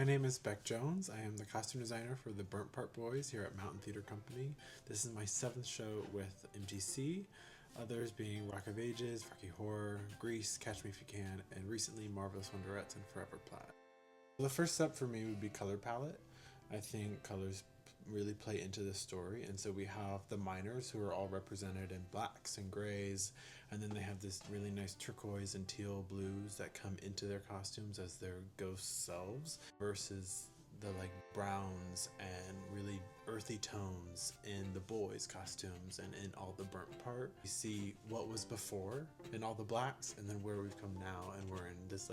My name is Beck Jones. I am the costume designer for the Burnt Part Boys here at Mountain Theater Company. This is my 7th show with MTC, others being Rock of Ages, Rocky Horror, Grease, Catch Me If You Can, and recently Marvelous Wonderettes and Forever Plaid. The first step for me would be color palette. I think colors really play into the story, and so we have the miners who are all represented in blacks and grays, and then they have this really nice turquoise and teal blues that come into their costumes as their ghost selves, versus the browns and really earthy tones in the boys' costumes and in all the burnt part. You see what was before in all the blacks, and then where we've come now, and we're in this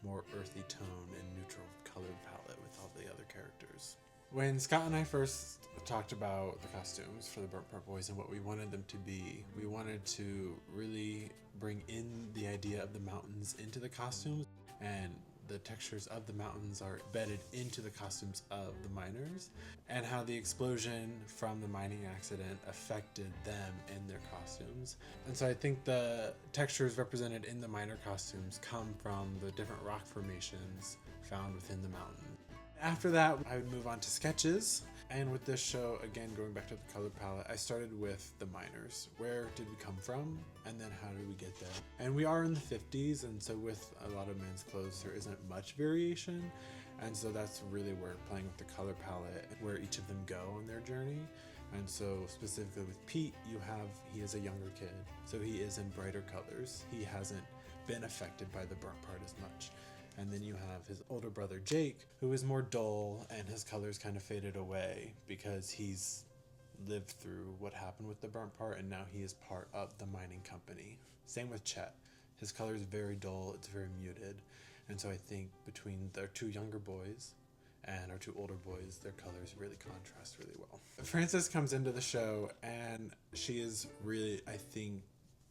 more earthy tone and neutral colored palette with all the other characters. When Scott and I first talked about the costumes for the Burnt Part Boys and what we wanted them to be, we wanted to really bring in the idea of the mountains into the costumes, and the textures of the mountains are embedded into the costumes of the miners, and how the explosion from the mining accident affected them in their costumes. And so I think the textures represented in the miner costumes come from the different rock formations found within the mountain. After that, I would move on to sketches. And with this show, again, going back to the color palette, I started with the miners. Where did we come from? And then how did we get there? And we are in the 50s, and so with a lot of men's clothes, there isn't much variation. And so that's really where playing with the color palette, where each of them go on their journey. And so specifically with Pete, he is a younger kid, so he is in brighter colors. He hasn't been affected by the burnt part as much. And then you have his older brother Jake, who is more dull, and his colors kind of faded away because he's lived through what happened with the burnt part, and now he is part of the mining company. Same with Chet. His color is very dull, it's very muted. And so I think between their 2 younger boys and our 2 older boys, their colors really contrast really well. Frances comes into the show, and she is really, I think,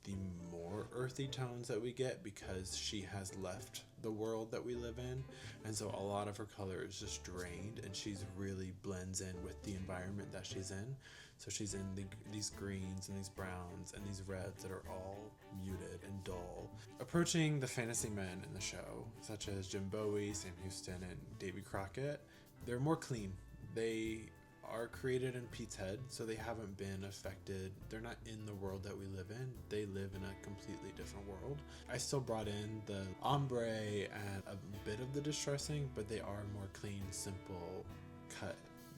the more earthy tones that we get because she has left the world that we live in, and so a lot of her color is just drained, and she's really blends in with the environment that she's in. So she's in these greens and these browns and these reds that are all muted and dull. Approaching the fantasy men in the show, such as Jim Bowie, Sam Houston, and Davy Crockett, they're more clean. They are created in Pete's head, so they haven't been affected. They're not in the world that we live in. They live in a completely different world. I still brought in the ombre and a bit of the distressing, but they are more clean, simple cut.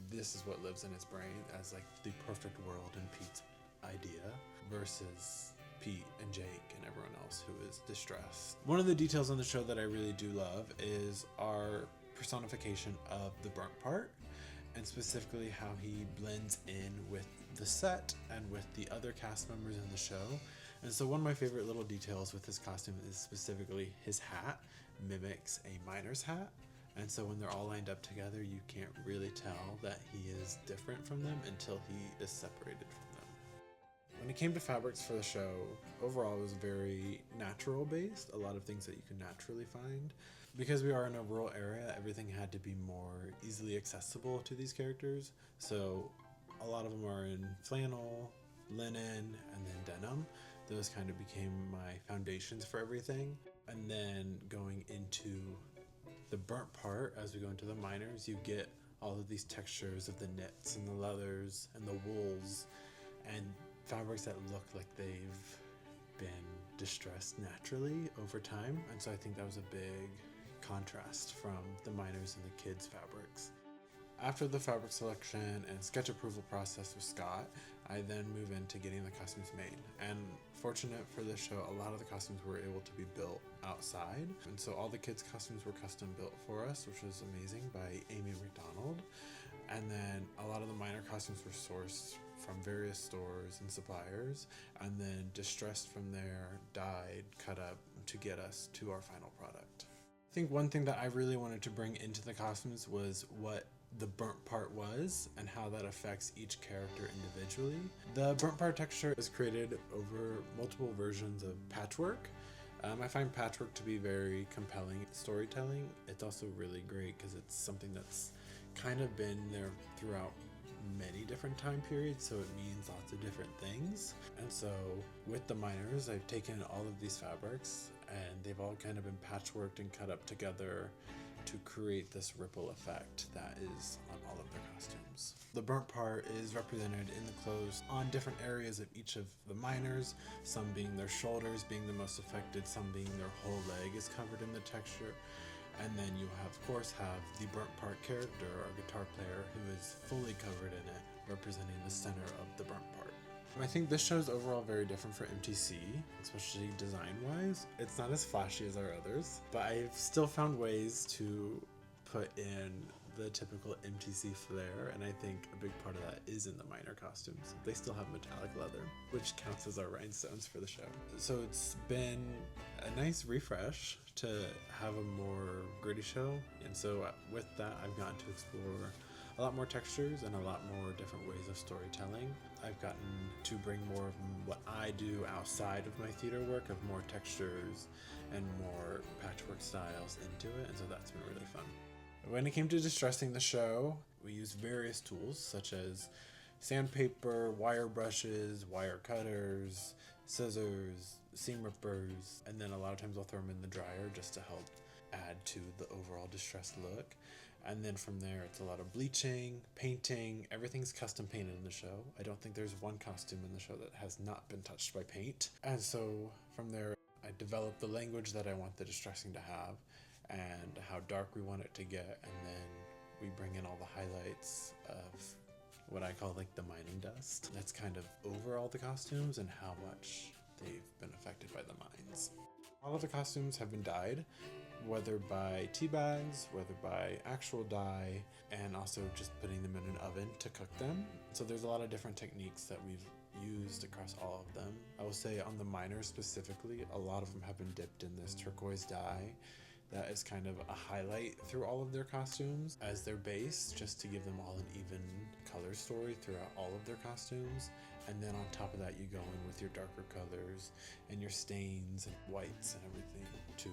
This is what lives in his brain as the perfect world in Pete's idea versus Pete and Jake and everyone else who is distressed. One of the details on the show that I really do love is our personification of the burnt part, and specifically how he blends in with the set and with the other cast members in the show. And so one of my favorite little details with his costume is specifically his hat mimics a miner's hat. And so when they're all lined up together, you can't really tell that he is different from them until he is separated from them. When it came to fabrics for the show, overall it was very natural based, a lot of things that you can naturally find. Because we are in a rural area, everything had to be more easily accessible to these characters. So a lot of them are in flannel, linen, and then denim. Those kind of became my foundations for everything. And then going into the burnt part, as we go into the miners, you get all of these textures of the knits and the leathers and the wools and fabrics that look like they've been distressed naturally over time. And so I think that was a big contrast from the miners and the kids' fabrics. After the fabric selection and sketch approval process with Scott, I then move into getting the costumes made. And fortunate for this show, a lot of the costumes were able to be built outside. And so all the kids' costumes were custom built for us, which was amazing, by Amy McDonald. And then a lot of the miner costumes were sourced from various stores and suppliers, and then distressed from there, dyed, cut up to get us to our final product. I think one thing that I really wanted to bring into the costumes was what the burnt part was and how that affects each character individually. The burnt part texture is created over multiple versions of patchwork. I find patchwork to be very compelling storytelling. It's also really great because it's something that's kind of been there throughout many different time periods, so it means lots of different things. And so with the miners, I've taken all of these fabrics and they've all kind of been patchworked and cut up together to create this ripple effect that is on all of their costumes. The burnt part is represented in the clothes on different areas of each of the miners, some being their shoulders being the most affected, some being their whole leg is covered in the texture. And then you have, of course, have the burnt part character or guitar player who is fully covered in it, representing the center of the burnt part. I think this show is overall very different for MTC, especially design-wise. It's not as flashy as our others, but I've still found ways to put in the typical MTC flair, and I think a big part of that is in the miner costumes. They still have metallic leather, which counts as our rhinestones for the show. So it's been a nice refresh to have a more gritty show, and so with that I've gotten to explore a lot more textures and a lot more different ways of storytelling. I've gotten to bring more of what I do outside of my theater work, of more textures and more patchwork styles into it, and so that's been really fun. When it came to distressing the show, we used various tools such as sandpaper, wire brushes, wire cutters, scissors, seam rippers, and then a lot of times I'll throw them in the dryer just to help add to the overall distressed look. And then from there, it's a lot of bleaching, painting, everything's custom painted in the show. I don't think there's one costume in the show that has not been touched by paint. And so from there, I developed the language that I want the distressing to have and how dark we want it to get. And then we bring in all the highlights of what I call like the mining dust. That's kind of over all the costumes and how much they've been affected by the mines. All of the costumes have been dyed, whether by tea bags, whether by actual dye, and also just putting them in an oven to cook them. So there's a lot of different techniques that we've used across all of them. I will say on the miners specifically, a lot of them have been dipped in this turquoise dye that is kind of a highlight through all of their costumes as their base, just to give them all an even color story throughout all of their costumes. And then on top of that, you go in with your darker colors and your stains and whites and everything to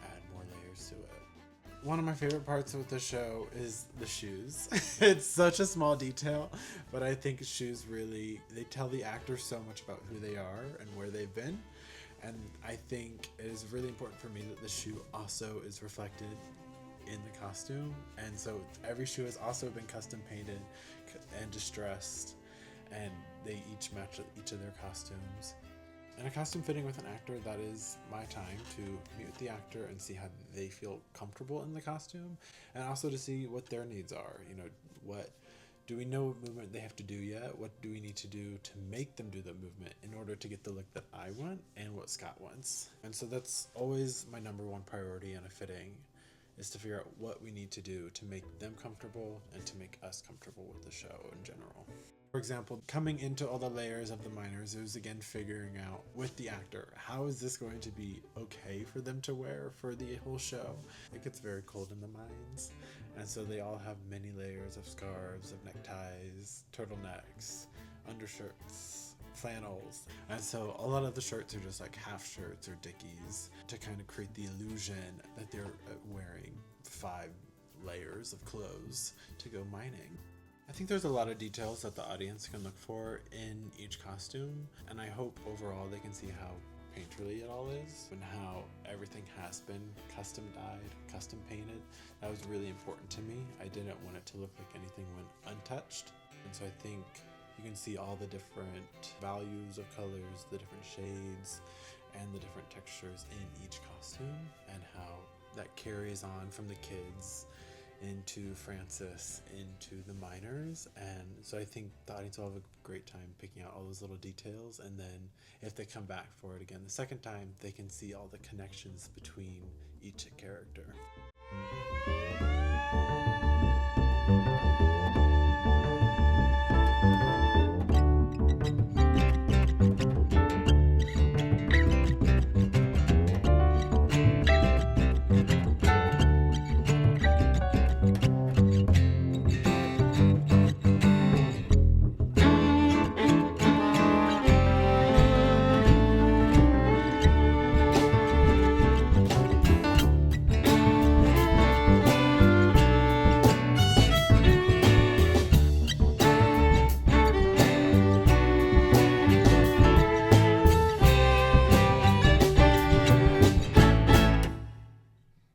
add more layers to it. One of my favorite parts with the show is the shoes. It's such a small detail, but I think shoes really, they tell the actors so much about who they are and where they've been. And I think it is really important for me that the shoe also is reflected in the costume. And so every shoe has also been custom painted and distressed, and they each match each of their costumes. And a costume fitting with an actor, that is my time to meet with the actor and see how they feel comfortable in the costume, and also to see what their needs are. You know, what do we know what movement they have to do yet? What do we need to do to make them do the movement in order to get the look that I want and what Scott wants? And so that's always my number one priority in a fitting, is to figure out what we need to do to make them comfortable and to make us comfortable with the show in general. For example, coming into all the layers of the miners, it was again figuring out with the actor, how is this going to be okay for them to wear for the whole show? It gets very cold in the mines, and so they all have many layers of scarves, of neckties, turtlenecks, undershirts, flannels. And so a lot of the shirts are just like half shirts or dickies to kind of create the illusion that they're wearing 5 layers of clothes to go mining. I think there's a lot of details that the audience can look for in each costume, and I hope overall they can see how painterly it all is and how everything has been custom dyed, custom painted. That was really important to me. I didn't want it to look like anything went untouched, and so I think you can see all the different values of colors, the different shades, and the different textures in each costume, and how that carries on from the kids into Francis, into the miners. And so I think the audience will have a great time picking out all those little details, and then if they come back for it again the second time, they can see all the connections between each character.